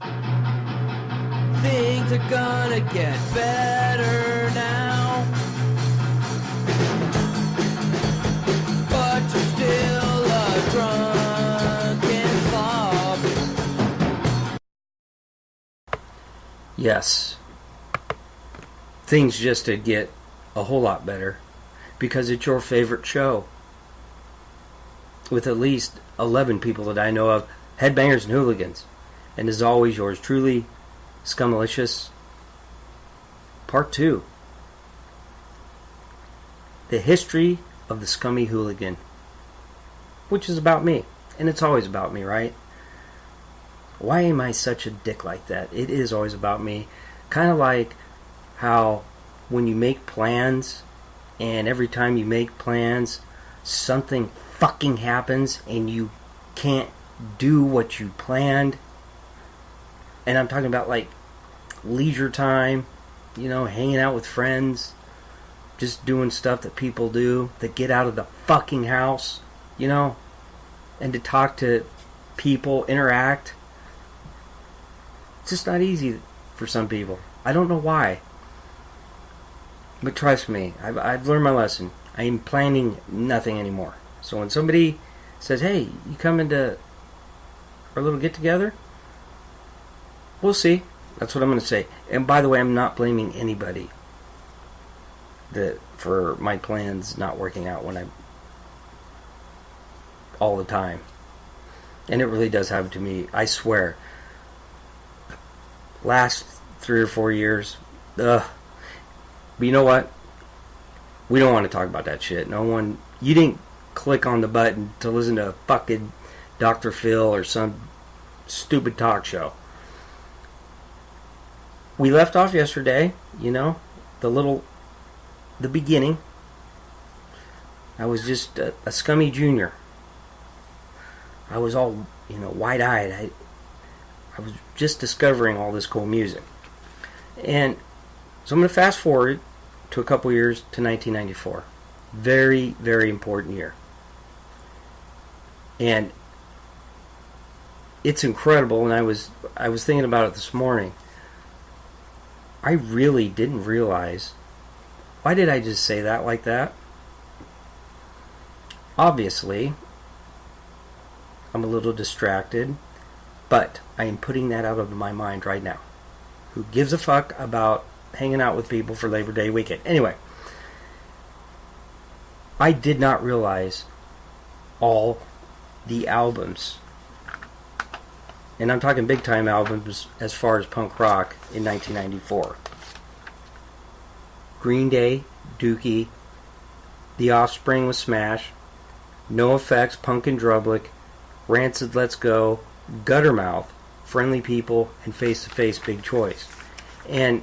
Things are gonna get better now, but you're still a drunken slob. Yes, things just did get a whole lot better because it's your favorite show with at least 11 people that I know of, Headbangers and Hooligans. And as always, yours truly, Scummalicious, Part 2. The history of the Scummy Hooligan, which is about me. And it's always about me, right? Why am I such a dick like that? It is always about me. Kind of like how when you make plans, and every time you make plans, something fucking happens and you can't do what you planned. And I'm talking about like leisure time, you know, hanging out with friends, just doing stuff that people do, that get out of the fucking house, you know, and to talk to people, interact. It's just not easy for some people. I don't know why. But trust me, I've learned my lesson. I am planning nothing anymore. So when somebody says, hey, you coming to our little get-together? We'll see. That's what I'm going to say. And by the way, I'm not blaming anybody for my plans not working out all the time. And it really does happen to me. I swear. Last 3 or 4 years, ugh. But you know what? We don't want to talk about that shit. You didn't click on the button to listen to fucking Dr. Phil or some stupid talk show. We left off yesterday, you know, the beginning. I was just a scummy junior. I was all, you know, wide-eyed. I was just discovering all this cool music. And so I'm going to fast forward to a couple years to 1994. Very, very important year. And it's incredible, and I was thinking about it this morning. I really didn't realize. Why did I just say that like that? Obviously, I'm a little distracted, but I am putting that out of my mind right now. Who gives a fuck about hanging out with people for Labor Day weekend? Anyway, I did not realize all the albums, and I'm talking big time albums as far as punk rock in 1994. Green Day, Dookie, The Offspring with Smash, NoFX, Punk and Drublick, Rancid, Let's Go, Guttermouth, Friendly People, and Face to Face, Big Choice. And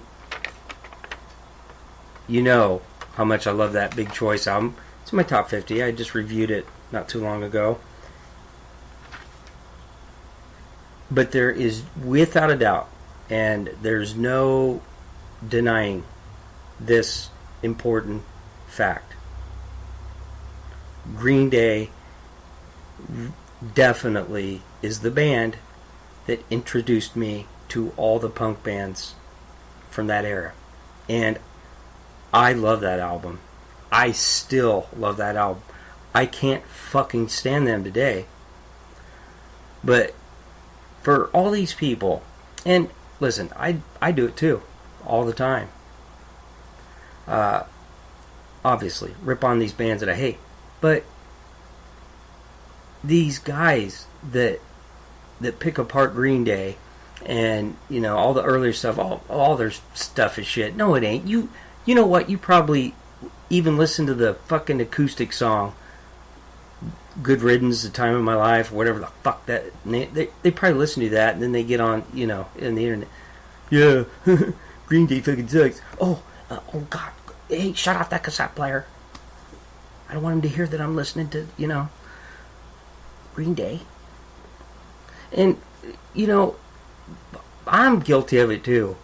you know how much I love that Big Choice album. It's in my top 50. I just reviewed it not too long ago. But there is, without a doubt, and there's no denying this important fact. Green Day definitely is the band that introduced me to all the punk bands from that era. And I love that album. I still love that album. I can't fucking stand them today. But for all these people, and listen, I do it too, all the time. Obviously, rip on these bands that I hate. But these guys that pick apart Green Day and, you know, all the earlier stuff, all their stuff is shit. No, it ain't. You know what? You probably even listen to the fucking acoustic song, Good Riddance, The Time of My Life, whatever the fuck that. They probably listen to that, and then they get on, you know, in the internet. Yeah, Green Day fucking sucks. Oh God. Hey, shut off that cassette player. I don't want him to hear that I'm listening to, you know, Green Day. And, you know, I'm guilty of it too.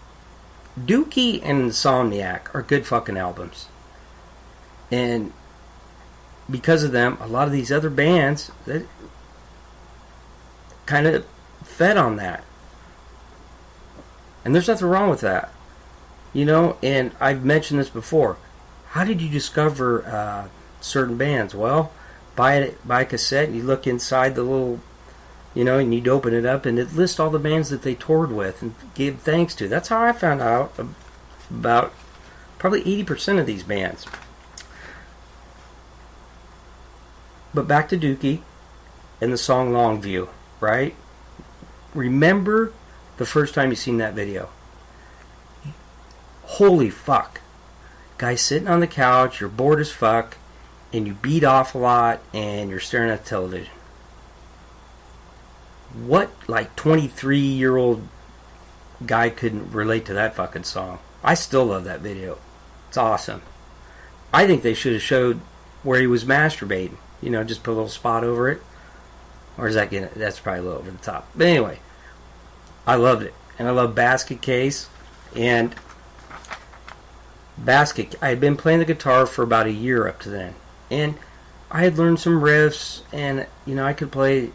Dookie and Insomniac are good fucking albums. And because of them, a lot of these other bands that kind of fed on that. And there's nothing wrong with that. You know, and I've mentioned this before. How did you discover certain bands? Well, buy a cassette, and you look inside the little, you know, and you'd open it up, and it lists all the bands that they toured with and gave thanks to. That's how I found out about probably 80% of these bands. But back to Dookie and the song Longview, right? Remember the first time you seen that video. Holy fuck. Guy sitting on the couch, you're bored as fuck, and you beat off a lot, and you're staring at the television. What, like, 23-year-old guy couldn't relate to that fucking song? I still love that video. It's awesome. I think they should have showed where he was masturbating. You know, just put a little spot over it. Or is that getting it? That's probably a little over the top. But anyway, I loved it. And I love Basket Case. And I had been playing the guitar for about a year up to then. And I had learned some riffs. And, you know, I could play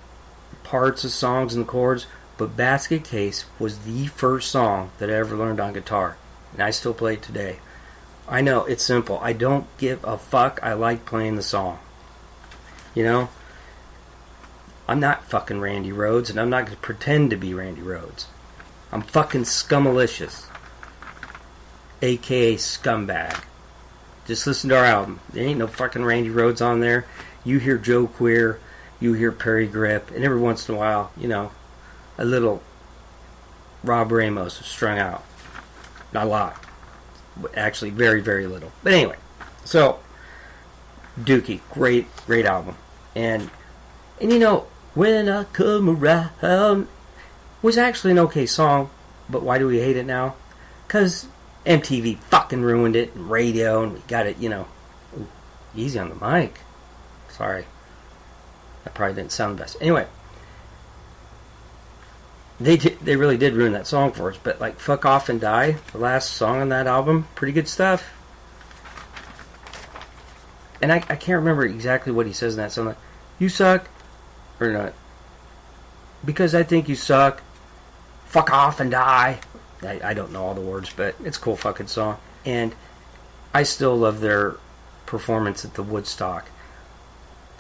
parts of songs and chords. But Basket Case was the first song that I ever learned on guitar. And I still play it today. I know, it's simple. I don't give a fuck. I like playing the song. You know? I'm not fucking Randy Rhoads, and I'm not going to pretend to be Randy Rhoads. I'm fucking Scummalicious. A.K.A. Scumbag. Just listen to our album. There ain't no fucking Randy Rhoads on there. You hear Joe Queer, you hear Perry Grip, and every once in a while, you know, a little Rob Ramos strung out. Not a lot. Actually, very, very little. But anyway, so Dookie, great album. And you know, When I Come Around was actually an okay song, but why do we hate it now? Because MTV fucking ruined it, and radio, and we got it, you know. Ooh, easy on the mic. Sorry. That probably didn't sound the best. Anyway, they really did ruin that song for us, but like Fuck Off and Die, the last song on that album, pretty good stuff. And I can't remember exactly what he says in that song. Like, you suck, or not. Because I think you suck. Fuck off and die. I don't know all the words, but it's a cool fucking song. And I still love their performance at the Woodstock.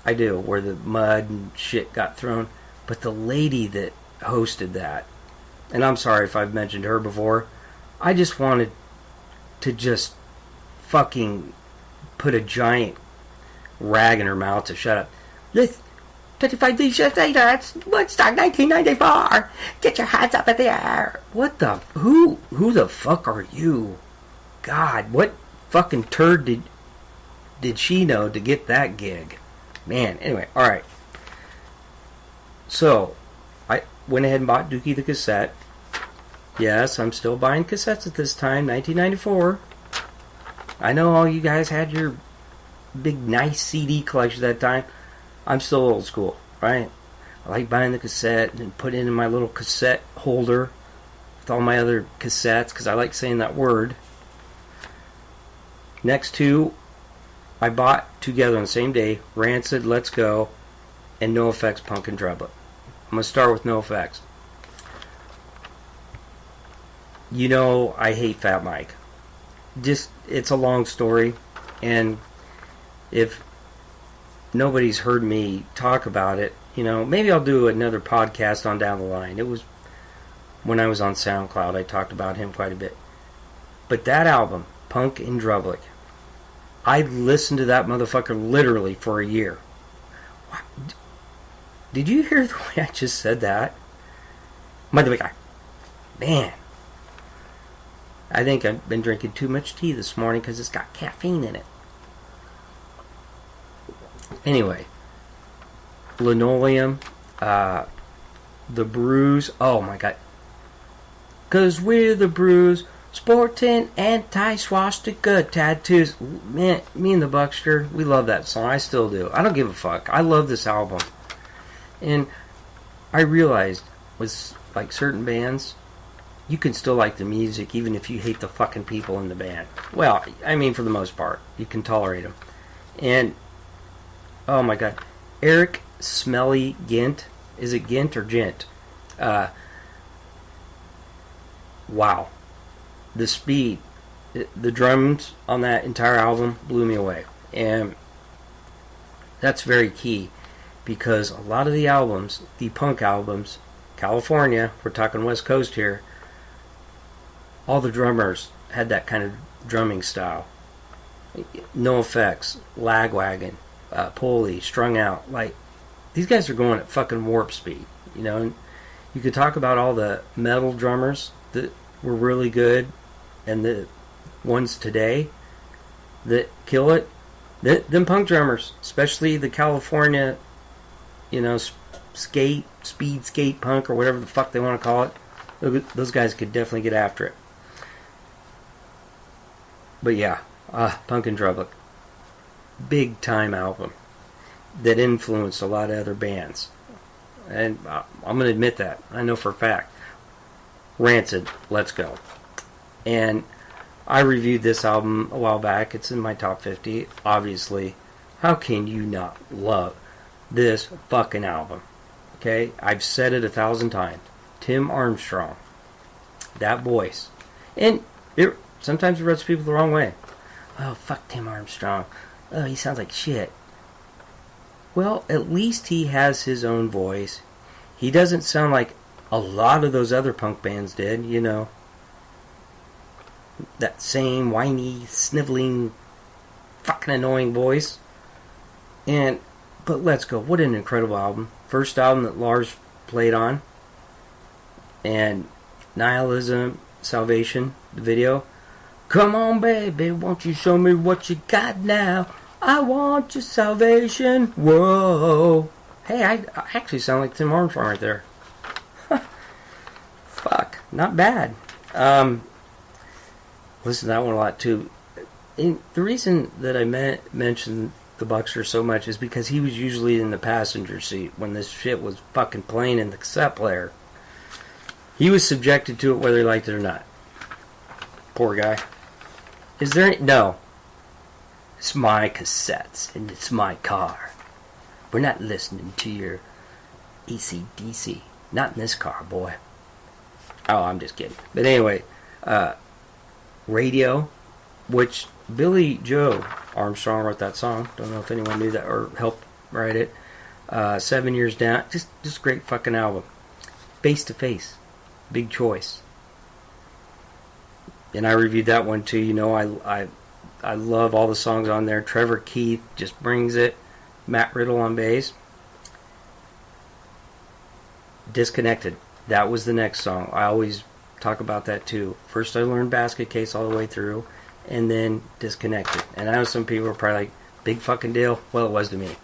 I do, where the mud and shit got thrown. But the lady that hosted that, and I'm sorry if I've mentioned her before, I just wanted to just fucking put a giant rag in her mouth to shut up. This 25 years later, it's Woodstock 1994. Get your hands up in the air. What the? Who the fuck are you? God, what fucking turd did she know to get that gig? Man, anyway, alright. So, I went ahead and bought Dookie the cassette. Yes, I'm still buying cassettes at this time, 1994. I know all you guys had your big nice CD collection at that time. I'm still old school, right? I like buying the cassette and put it in my little cassette holder with all my other cassettes, because I like saying that word. Next two, I bought together on the same day, Rancid, Let's Go, and Nofx, Punk and Drublet. I'm going to start with Nofx. You know, I hate Fat Mike. Just, it's a long story, and if nobody's heard me talk about it, you know, maybe I'll do another podcast on down the line. It was when I was on SoundCloud, I talked about him quite a bit. But that album, Punk and Drublet, I listened to that motherfucker literally for a year. What? Did you hear the way I just said that? By the way, man, I think I've been drinking too much tea this morning because it's got caffeine in it. Anyway, Linoleum, The Bruise, oh my god. 'Cause we're the Bruise, sporting anti-swastika tattoos. Man, me and the Buckster, we love that song. I still do. I don't give a fuck. I love this album. And I realized with like certain bands, you can still like the music even if you hate the fucking people in the band. Well, I mean, for the most part, you can tolerate them. And oh my god, Eric Smelly Gint, is it Gint or Gent? wow. The speed, the drums on that entire album blew me away. And that's very key, because a lot of the albums, the punk albums, California, we're talking West Coast here, all the drummers had that kind of drumming style. NoFX, Lagwagon, Pulley, Strung Out. Like, these guys are going at fucking warp speed, you know. And you could talk about all the metal drummers that were really good, and the ones today that kill it. Them punk drummers, especially the California, you know, speed skate punk, or whatever the fuck they want to call it. Those guys could definitely get after it. But yeah, Punk in Drublic, big time album that influenced a lot of other bands, and I'm gonna admit that. I know for a fact. Rancid, Let's Go, and I reviewed this album a while back. It's in my top 50. Obviously, how can you not love this fucking album? Okay, I've said it 1,000 times. Tim Armstrong, that voice, and sometimes it rubs people the wrong way. Oh, fuck Tim Armstrong. Oh, he sounds like shit. Well, at least he has his own voice. He doesn't sound like a lot of those other punk bands did, you know. That same whiny, sniveling, fucking annoying voice. But Let's Go, what an incredible album. First album that Lars played on. And Nihilism, Salvation, the video. Come on, baby, won't you show me what you got now? I want your salvation. Whoa. Hey, I actually sound like Tim Armstrong right there. Fuck, not bad. Listen to that one a lot too. And the reason that I mentioned the Buckster so much is because he was usually in the passenger seat when this shit was fucking playing in the cassette player. He was subjected to it whether he liked it or not. Poor guy. Is there any... No. It's my cassettes, and it's my car. We're not listening to your AC/DC. Not in this car, boy. Oh, I'm just kidding. But anyway, Radio, which Billy Joe Armstrong wrote that song. Don't know if anyone knew that or helped write it. 7 Years Down. Just a great fucking album. Face to Face. Big choice. And I reviewed that one too. You know, I love all the songs on there. Trevor Keith just brings it. Matt Riddle on bass. Disconnected. That was the next song. I always talk about that too. First I learned Basket Case all the way through, and then Disconnected. And I know some people are probably like, big fucking deal. Well, it was to me.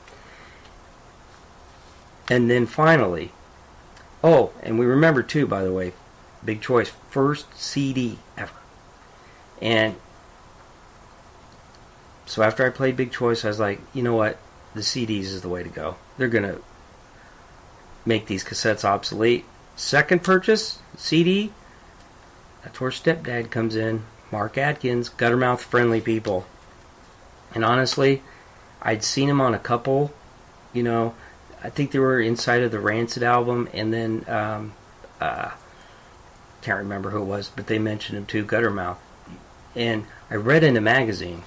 And then finally, oh, and we remember too, by the way, big choice, first CD ever. And so after I played Big Choice, I was like, you know what? The CDs is the way to go. They're going to make these cassettes obsolete. Second purchase, CD, that's where Stepdad comes in. Mark Atkins, Guttermouth Friendly People. And honestly, I'd seen him on a couple, you know, I think they were inside of the Rancid album, and then, can't remember who it was, but they mentioned him too, Guttermouth. And I read in a magazine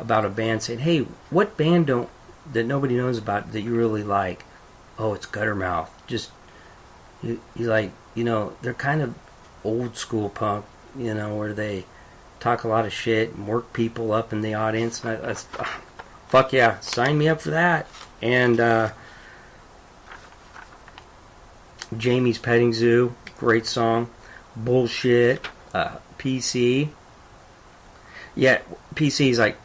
about a band saying, hey, what band that nobody knows about that you really like? Oh, it's Guttermouth. Just, you like, you know, they're kind of old school punk, you know, where they talk a lot of shit and work people up in the audience. And that's, fuck yeah, sign me up for that. And Jamie's Petting Zoo, great song. Bullshit, PC. Yeah, PC's like,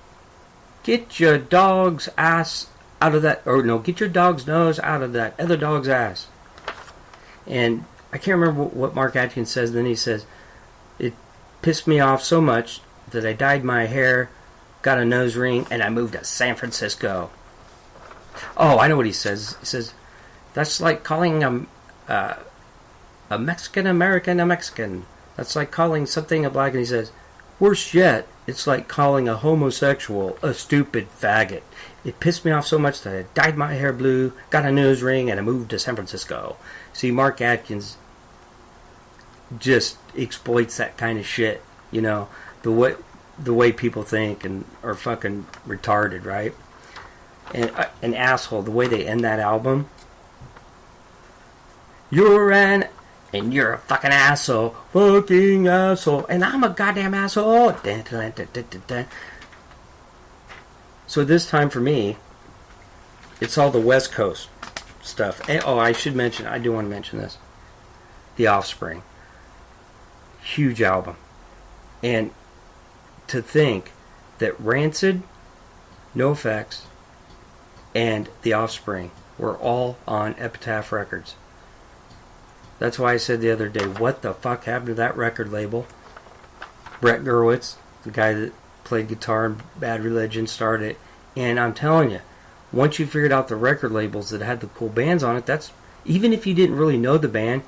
get your dog's ass out of that, or no, get your dog's nose out of that other dog's ass. And I can't remember what Mark Atkins says. Then he says, it pissed me off so much that I dyed my hair, got a nose ring, and I moved to San Francisco. Oh, I know what he says. He says, that's like calling a Mexican American a Mexican. That's like calling something a black. And he says, worse yet, it's like calling a homosexual a stupid faggot. It pissed me off so much that I dyed my hair blue, got a nose ring, and I moved to San Francisco. See, Mark Atkins, just exploits that kind of shit. You know, the way people think and are fucking retarded, right? And an asshole. The way they end that album. You're a fucking asshole, fucking asshole, and I'm a goddamn asshole. Dun, dun, dun, dun, dun, dun. So this time for me, it's all the West Coast stuff. And, I do want to mention this. The Offspring. Huge album. And to think that Rancid, Nofx, and The Offspring were all on Epitaph Records. That's why I said the other day, what the fuck happened to that record label? Brett Gurewitz, the guy that played guitar in Bad Religion, started it. And I'm telling you, once you figured out the record labels that had the cool bands on it, that's, even if you didn't really know the band,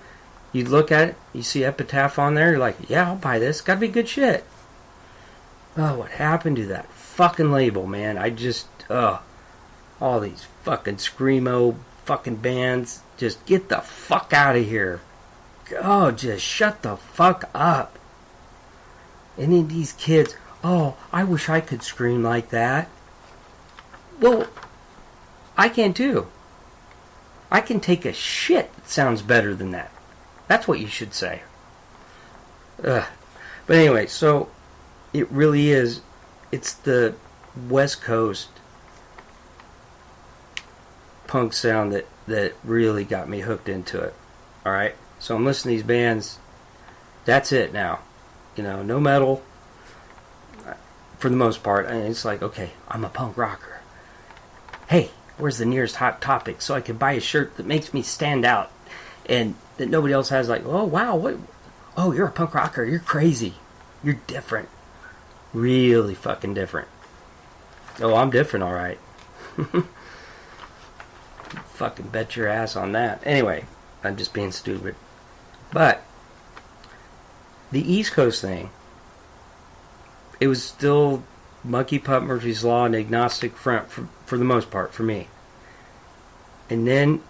you'd look at it, you see Epitaph on there, you're like, yeah, I'll buy this, gotta be good shit. Oh, what happened to that fucking label, man? All these fucking screamo fucking bands, just get the fuck out of here. Oh, just shut the fuck up. And then these kids, I wish I could scream like that. Well, I can too. I can take a shit that sounds better than that. That's what you should say. But anyway, so it really is, it's the West Coast punk sound that really got me hooked into it. Alright? So I'm listening to these bands. That's it now. You know, no metal. For the most part. And it's like, okay, I'm a punk rocker. Hey, where's the nearest Hot Topic so I can buy a shirt that makes me stand out and that nobody else has? Like, oh wow, what? Oh, you're a punk rocker. You're crazy. You're different. Really fucking different. Oh, I'm different, alright. Fucking bet your ass on that. Anyway, I'm just being stupid. But the East Coast thing, it was still Monkey Putt, Murphy's Law, and Agnostic Front for the most part for me. And then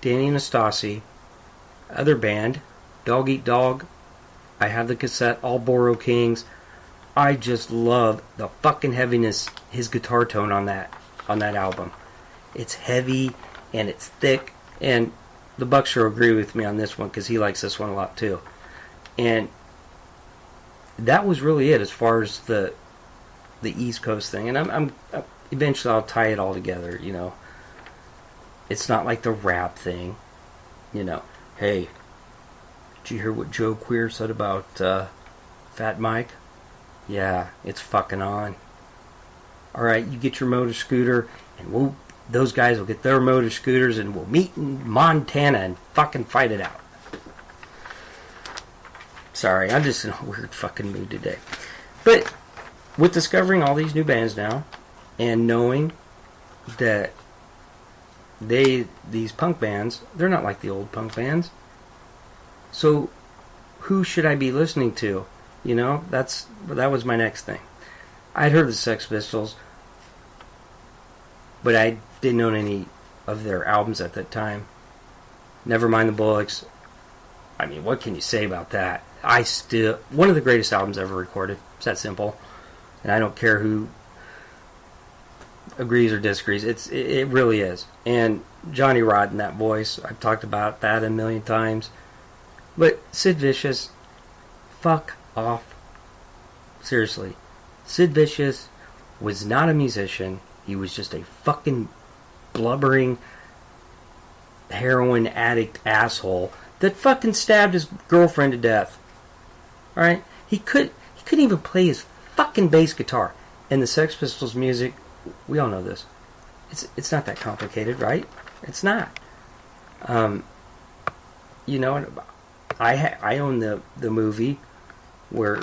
Danny Anastasi, other band, Dog Eat Dog. I have the cassette, All Boro Kings. I just love the fucking heaviness, his guitar tone on that album. It's heavy and it's thick, and the Bucks will agree with me on this one because he likes this one a lot too. And that was really it as far as the East Coast thing. And I'm eventually I'll tie it all together. You know, it's not like the rap thing. You know, hey, did you hear what Joe Queer said about Fat Mike? Yeah, it's fucking on. Alright, you get your motor scooter, and those guys will get their motor scooters, and we'll meet in Montana and fucking fight it out. Sorry, I'm just in a weird fucking mood today. But with discovering all these new bands now, and knowing that these punk bands, they're not like the old punk bands. So who should I be listening to? You know, that was my next thing. I'd heard the Sex Pistols, but I didn't own any of their albums at that time. Never mind the Bullocks. I mean, what can you say about that? One of the greatest albums ever recorded. It's that simple. And I don't care who agrees or disagrees. It really is. And Johnny Rotten, that voice, I've talked about that a million times. But Sid Vicious, fuck off. Seriously. Sid Vicious was not a musician. He was just a fucking blubbering heroin addict asshole that fucking stabbed his girlfriend to death. Alright? He couldn't even play his fucking bass guitar. And the Sex Pistols music, we all know this. It's not that complicated, right? It's not. You know, I own the movie where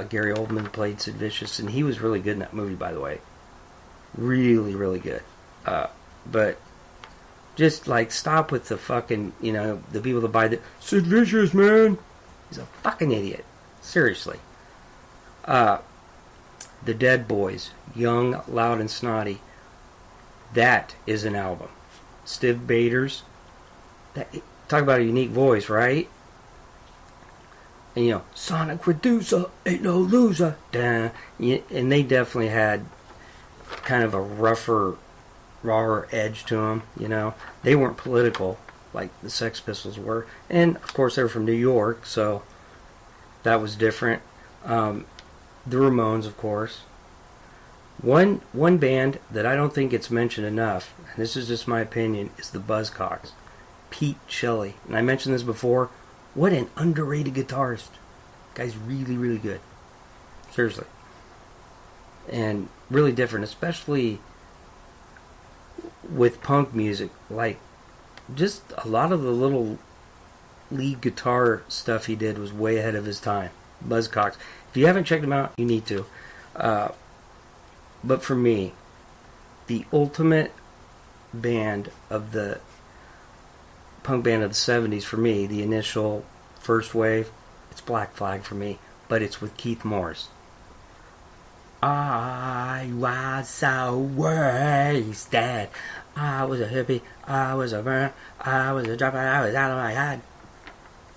Gary Oldman played Sid Vicious, and he was really good in that movie, by the way. Really, really good. But just like stop with the fucking, you know, the people that buy the Sid Vicious, man. He's a fucking idiot. Seriously. The Dead Boys, Young, Loud, and Snotty. That is an album. Stiv Bators. Talk about a unique voice, right? And, you know, Sonic Reducer, ain't no loser. Duh. And they definitely had kind of a rougher, rawer edge to them, you know. They weren't political like the Sex Pistols were. And, of course, they were from New York, so that was different. The Ramones, of course. One band that I don't think gets mentioned enough, and this is just my opinion, is the Buzzcocks. Pete Shelley. And I mentioned this before. What an underrated guitarist. Guy's really, really good. Seriously. And really different, especially with punk music. Like, just a lot of the little lead guitar stuff he did was way ahead of his time. Buzzcocks. If you haven't checked them out, you need to. But for me, the ultimate band of the punk band of the 70s, for me, the initial first wave, it's Black Flag for me, but it's with Keith Morris. I was so wasted. I was a hippie. I was a burn. I was a dropper. I was out of my head.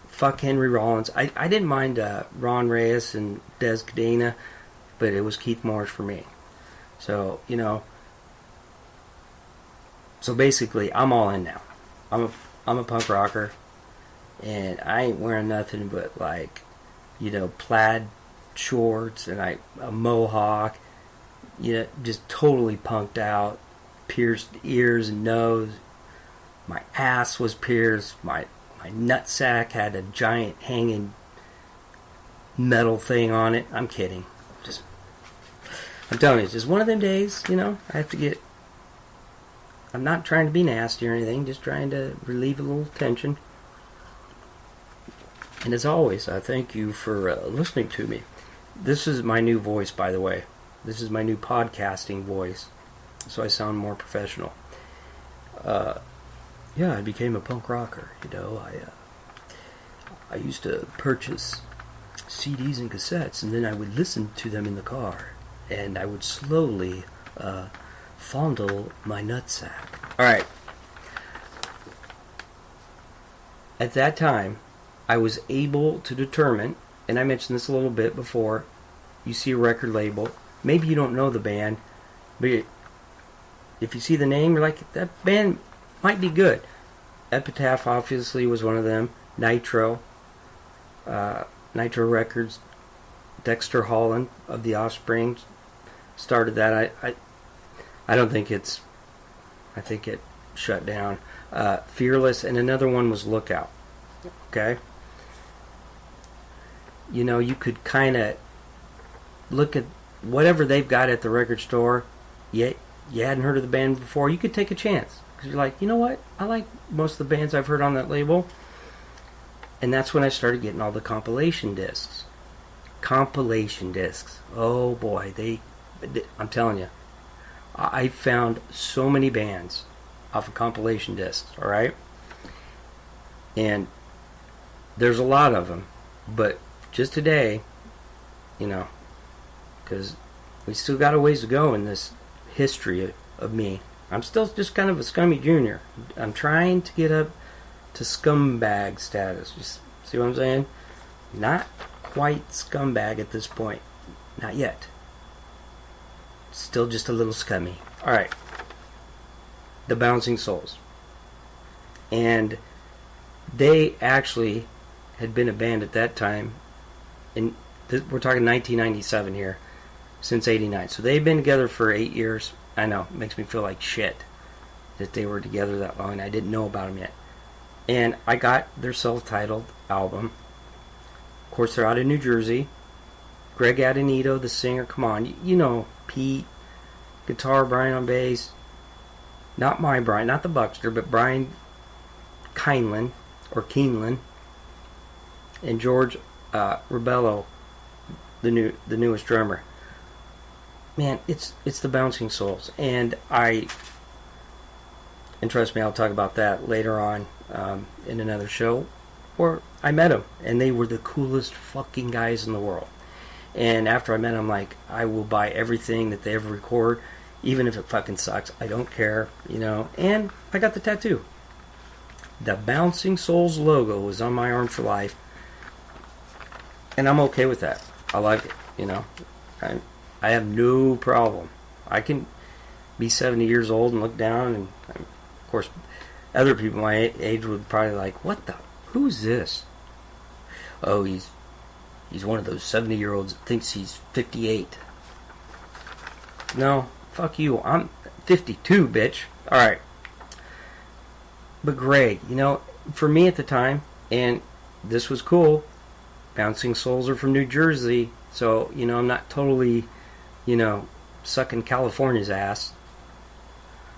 Fuck Henry Rollins. I didn't mind Ron Reyes and Des Cadena, but it was Keith Morris for me. So, you know. So basically, I'm all in now. I'm a punk rocker, and I ain't wearing nothing but, like, you know, plaid shorts and a mohawk, you know, just totally punked out, pierced ears and nose. My ass was pierced. My nutsack had a giant hanging metal thing on it. I'm kidding. I'm telling you, it's just one of them days, you know. I have to get. I'm not trying to be nasty or anything, just trying to relieve a little tension. And as always, I thank you for listening to me. This is my new voice, by the way. This is my new podcasting voice, so I sound more professional. Yeah, I became a punk rocker. You know, I used to purchase CDs and cassettes, and then I would listen to them in the car, and I would slowly fondle my nutsack. All right. At that time, I was able to determine, and I mentioned this a little bit before, you see a record label, maybe you don't know the band, but if you see the name, you're like, that band might be good. Epitaph obviously was one of them. Nitro Records, Dexter Holland of the Offspring started that. I don't think it's, I think it shut down. Fearless, and another one was Lookout. Okay? You know, you could kind of look at whatever they've got at the record store, yet you hadn't heard of the band before, you could take a chance. Because you're like, you know what? I like most of the bands I've heard on that label. And that's when I started getting all the compilation discs. Compilation discs. Oh boy, I'm telling you. I found so many bands off of compilation discs, alright? And there's a lot of them. But just today, you know, because we still got a ways to go in this history of me. I'm still just kind of a scummy junior. I'm trying to get up to scumbag status. Just see what I'm saying? Not quite scumbag at this point. Not yet. Still just a little scummy. Alright. The Bouncing Souls. And they actually had been a band at that time. And we're talking 1997 here. Since 89. So they've been together for 8 years. I know, it makes me feel like shit that they were together that long and I didn't know about them yet. And I got their self-titled album. Of course, they're out of New Jersey. Greg Adenito, the singer, come on, you know, Pete, guitar, Brian on bass. Not my Brian, not the Buckster, but Brian Keeneland, and George Rebello, the newest drummer. Man, it's the Bouncing Souls, and trust me, I'll talk about that later on in another show, where I met them, and they were the coolest fucking guys in the world. And after I met them, like, I will buy everything that they ever record, even if it fucking sucks. I don't care, you know. And I got the tattoo. The Bouncing Souls logo was on my arm for life. And I'm okay with that. I like it, you know. I have no problem. I can be 70 years old and look down, and of course, other people my age would probably like, what the? Who's this? Oh, he's one of those 70-year-olds that thinks he's 58. No, fuck you. I'm 52, bitch. Alright. But Greg, you know, for me at the time, and this was cool, Bouncing Souls are from New Jersey, so, you know, I'm not totally, you know, sucking California's ass.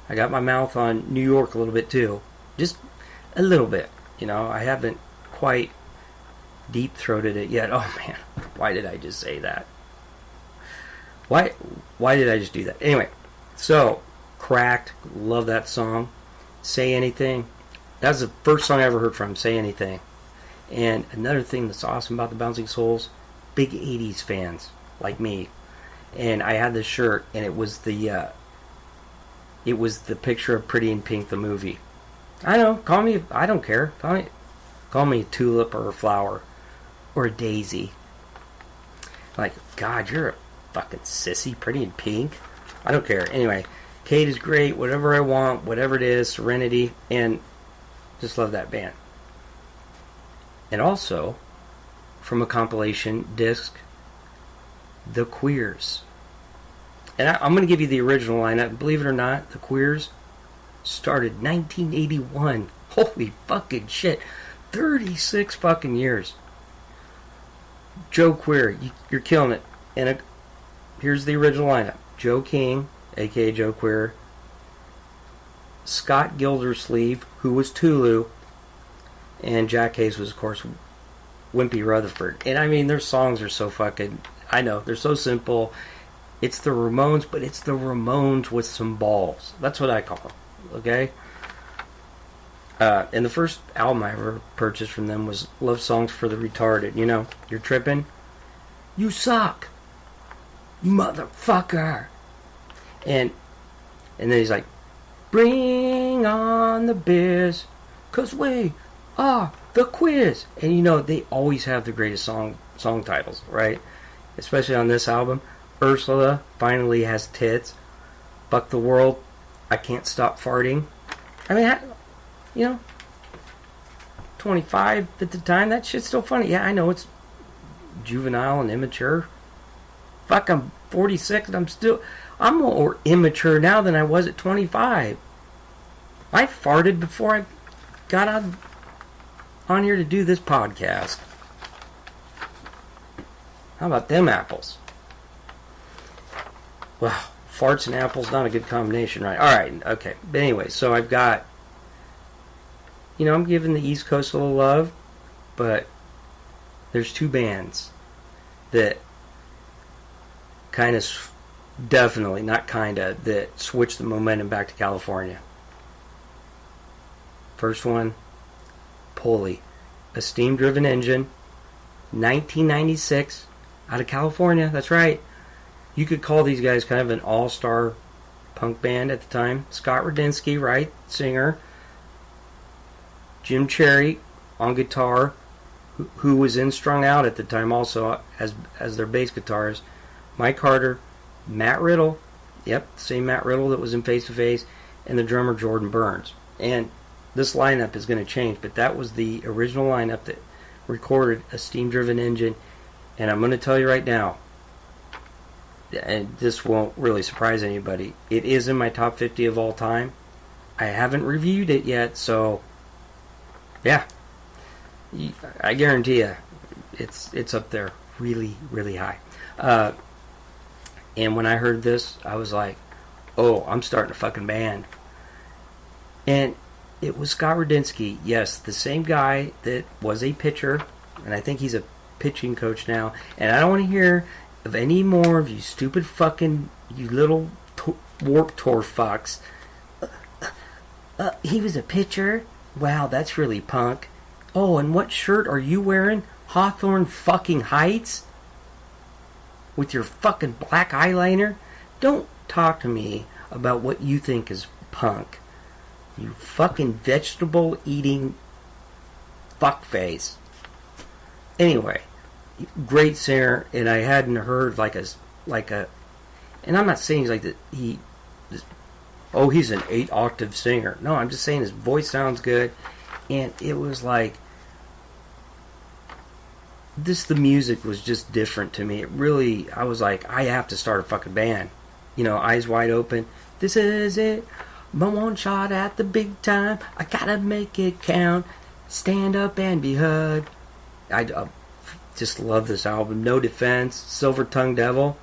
I got my mouth on New York a little bit too. Just a little bit. You know, I haven't quite deep-throated it yet. Oh man, why did I just say that? Why did I just do that? Anyway, so, Cracked, love that song. Say Anything, that's the first song I ever heard from, Say Anything. And another thing that's awesome about the Bouncing Souls, big 80s fans, like me. And I had this shirt, and it was the picture of Pretty in Pink, the movie. I know, call me, I don't care. Call me a tulip or a flower. Or a daisy. Like, God, you're a fucking sissy, Pretty in Pink. I don't care. Anyway, Kate is great, whatever I want, whatever it is, Serenity, and just love that band. And also, from a compilation disc, The Queers. And I'm going to give you the original lineup. Believe it or not, The Queers started 1981. Holy fucking shit. 36 fucking years. Joe Queer, you're killing it. And here's the original lineup. Joe King, a.k.a. Joe Queer. Scott Gildersleeve, who was Tulu. And Jack Hayes was, of course, Wimpy Rutherford. And I mean, their songs are so fucking... I know, they're so simple. It's the Ramones, but it's the Ramones with some balls. That's what I call them. Okay? And the first album I ever purchased from them was Love Songs for the Retarded. You know, you're tripping. You suck. Motherfucker. And then he's like, bring on the biz, 'cause we are the quiz. And you know, they always have the greatest song titles, right? Especially on this album. Ursula finally has tits. Fuck the World. I Can't Stop Farting. I mean, you know, 25 at the time, that shit's still funny. Yeah, I know it's juvenile and immature. Fuck, I'm 46 and I'm more immature now than I was at 25. I farted before I got on here to do this podcast. How about them apples? Well, farts and apples, not a good combination, right? Alright, okay. But anyway, so I've got... You know, I'm giving the East Coast a little love, but there's two bands that kind of, definitely, not kinda, that switched the momentum back to California. First one, Pulley. A steam-driven engine, 1996, out of California, that's right. You could call these guys kind of an all-star punk band at the time. Scott Radinsky, right, singer. Jim Cherry on guitar, who was in Strung Out at the time also as their bass guitarist. Mike Carter, Matt Riddle, yep, same Matt Riddle that was in Face to Face, and the drummer Jordan Burns. And this lineup is going to change, but that was the original lineup that recorded A Steam-Driven Engine. And I'm going to tell you right now, and this won't really surprise anybody, it is in my top 50 of all time. I haven't reviewed it yet, so yeah, I guarantee you it's up there really, really high. And when I heard this, I was like, oh, I'm starting a fucking band. And it was Scott Radinsky, yes, the same guy that was a pitcher, and I think he's a pitching coach now. And I don't want to hear of any more of you stupid fucking, you little Warped Tour fucks. He was a pitcher? Wow, that's really punk. Oh, and what shirt are you wearing? Hawthorne fucking Heights? With your fucking black eyeliner? Don't talk to me about what you think is punk. You fucking vegetable eating fuckface. Anyway, great singer, and I hadn't heard like a, and I'm not saying he's like that. He's an 8-octave singer. No, I'm just saying his voice sounds good, and it was like the music was just different to me. It really, I was like, I have to start a fucking band. Eyes wide open. This is it. My one shot at the big time. I gotta make it count. Stand up and be heard. I just love this album. No Defense, Silver Tongue Devil.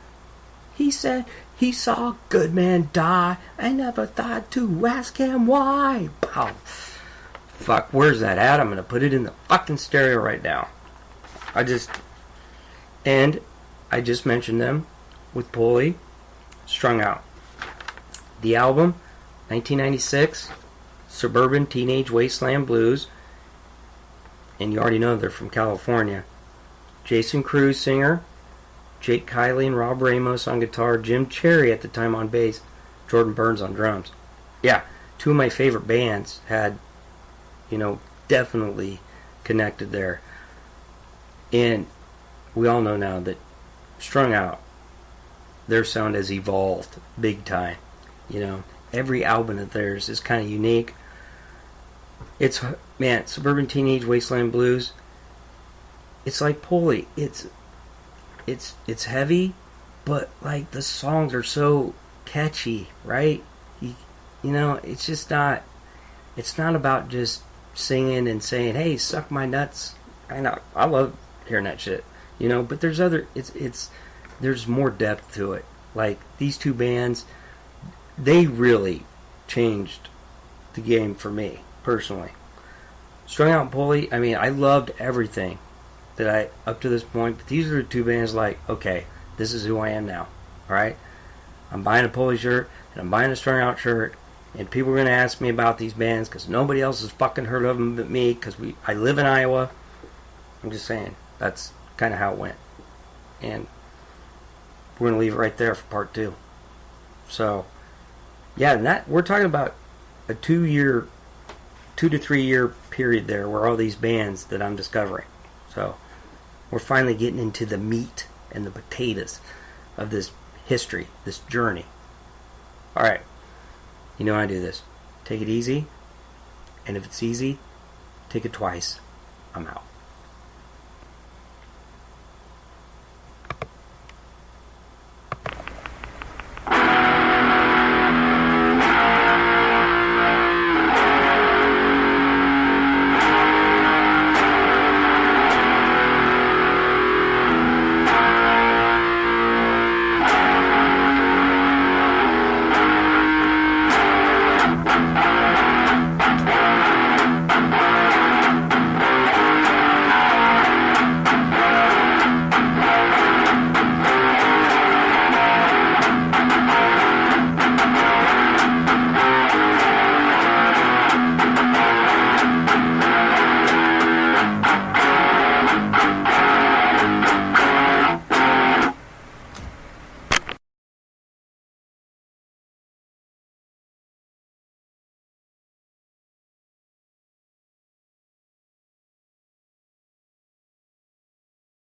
He said he saw a good man die. I never thought to ask him why. Pow. Fuck, where's that at? I'm gonna put it in the fucking stereo right now. I just mentioned them with Pulley, Strung Out. The album, 1996, Suburban Teenage Wasteland Blues. And you already know they're from California. Jason Cruz, singer. Jake Kiley and Rob Ramos on guitar. Jim Cherry at the time on bass. Jordan Burns on drums. Yeah, two of my favorite bands had, definitely connected there. And we all know now that Strung Out, their sound has evolved big time. Every album of theirs is kind of unique. It's, man, Suburban Teenage Wasteland Blues, it's like Pulley. It's heavy, but like the songs are so catchy, right? It's just not, it's not about just singing and saying, hey, suck my nuts. I love hearing that shit, but there's there's more depth to it. Like these two bands, they really changed the game for me personally. Strung Out and Pulley, I loved everything that up to this point, but these are the two bands like, okay, this is who I am now. Alright? I'm buying a Pulley shirt and I'm buying a Strung Out shirt, and people are going to ask me about these bands because nobody else has fucking heard of them but me, because I live in Iowa. I'm just saying, that's kind of how it went. And we're going to leave it right there for part 2. So, yeah, and that we're talking about a 2 to 3 year period there where all these bands that I'm discovering. So, we're finally getting into the meat and the potatoes of this history, this journey. Alright, you know how I do this. Take it easy, and if it's easy, take it twice. I'm out.